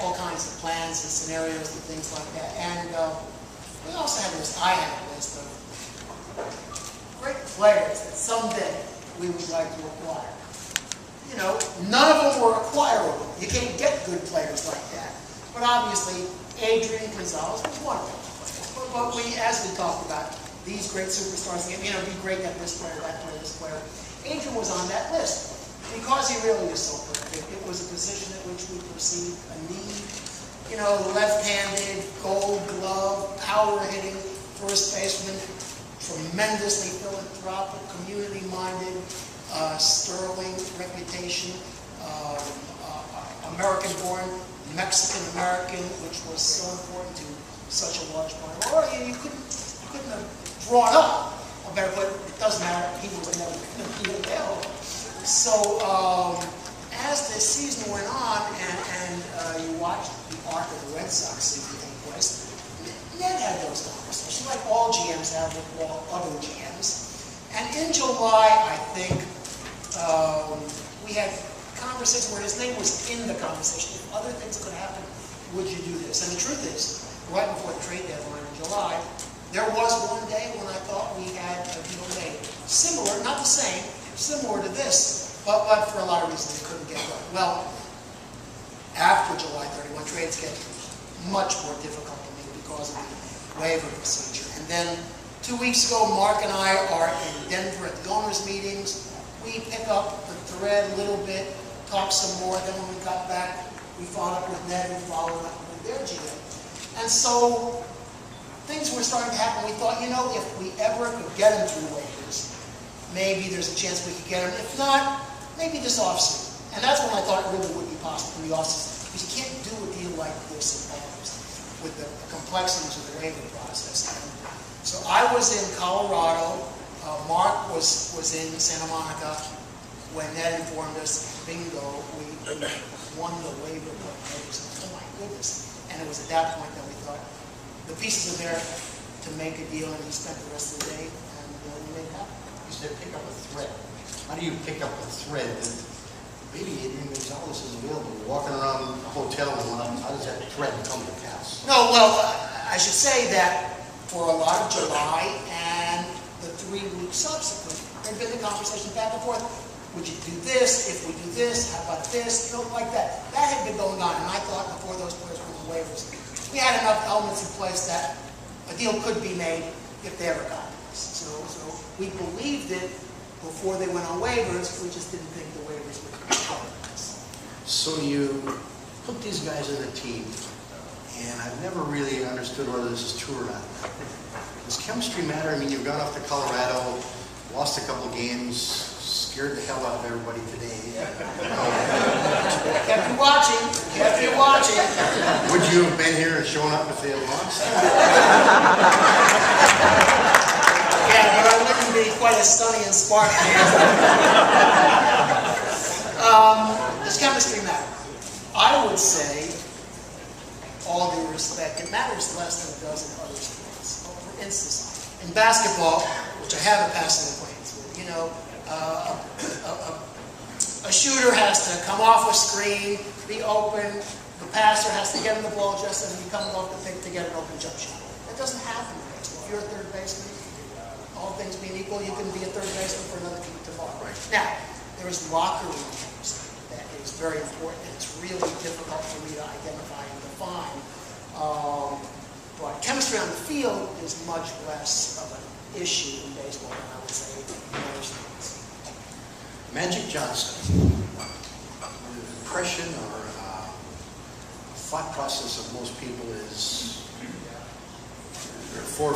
all kinds of plans and scenarios and things like that. And we also had a list, I had a list of great players that someday we would like to acquire. You know, none of them were acquirable. You can't get good players like that. But obviously, Adrian Gonzalez was one of them. But we, as we talked about, these great superstars, you know, it'd be great to have this player, that player, this player. Adrian was on that list because he really is so perfect. It was a position at which we perceived a need. You know, left-handed, gold glove, power hitting first baseman, tremendously philanthropic, community-minded, sterling reputation, American-born, Mexican-American, which was so important to such a large part of our world. You couldn't have drawn up a better player. It doesn't matter. He was never going to be available. So as the season went on, and you watched the arc of the Red Sox season take place, Ned had those conversations, like all GMs have with all other GMs. And in July, I think, we had conversations where his name was in the conversation. If other things could happen, would you do this? And the truth is, right before the trade deadline in July, there was one day when I thought we had a deal made. Similar, not the same, similar to this, but for a lot of reasons it couldn't get done. Well, after July 31, trades get much more difficult to make because of the waiver procedure. And then 2 weeks ago, Mark and I are in Denver at the owners' meetings. We pick up the thread a little bit, talk some more. Then when we got back, we followed up with Ned and followed up with their GM. And so things were starting to happen. We thought, you know, if we ever could get him through waivers, maybe there's a chance we could get him. If not, maybe this offseason. And that's when I thought it really would be possible in the offseason. Because you can't do a deal like this in August with the complexities of the waiver process. And so I was in Colorado. Mark was in Santa Monica. When Ned informed us, bingo, we won the waiver. Oh my goodness. And it was at that point that we thought, the pieces are there to make a deal, and he spent the rest of the day, and we made it happen. You said pick up a thread. How do you pick up a thread that maybe Adrian Gonzalez is available, walking around a hotel, and how does that thread come to pass? No, well, I should say that for a lot of July and the 3 weeks subsequent, there had been the conversation back and forth. Would you do this? If we do this, how about this? You know, like that. That had been going on, and I thought before those players were on waivers, we had enough elements in place that a deal could be made if they ever got this. So we believed it before they went on waivers. We just didn't think the waivers would cover this. So you put these guys in a team, and I've never really understood whether this is true or not. Does chemistry matter? I mean, you've gone off to Colorado, lost a couple games, scared the hell out of everybody today. Kept you watching. Kept you watching. Would you have been here and shown up if they had lost? Yeah, but I wouldn't be quite as sunny and sparkly. Does chemistry matter? I would say, all due respect, it matters less than it does in other sports. For instance, in basketball, which I have a passing acquaintance with, you know, a shooter has to come off a screen, be open. The passer has to get him the ball just as he comes off the pick to get an open jump shot. That doesn't happen in baseball. If you're a third baseman, all things being equal, you can be a third baseman for another team tomorrow. Right. Now, there is locker room chemistry that is very important, and it's really difficult for me to identify and define. But chemistry on the field is much less of an issue in baseball than I would say in other sports. Magic Johnson, the impression or thought process of most people is there are 4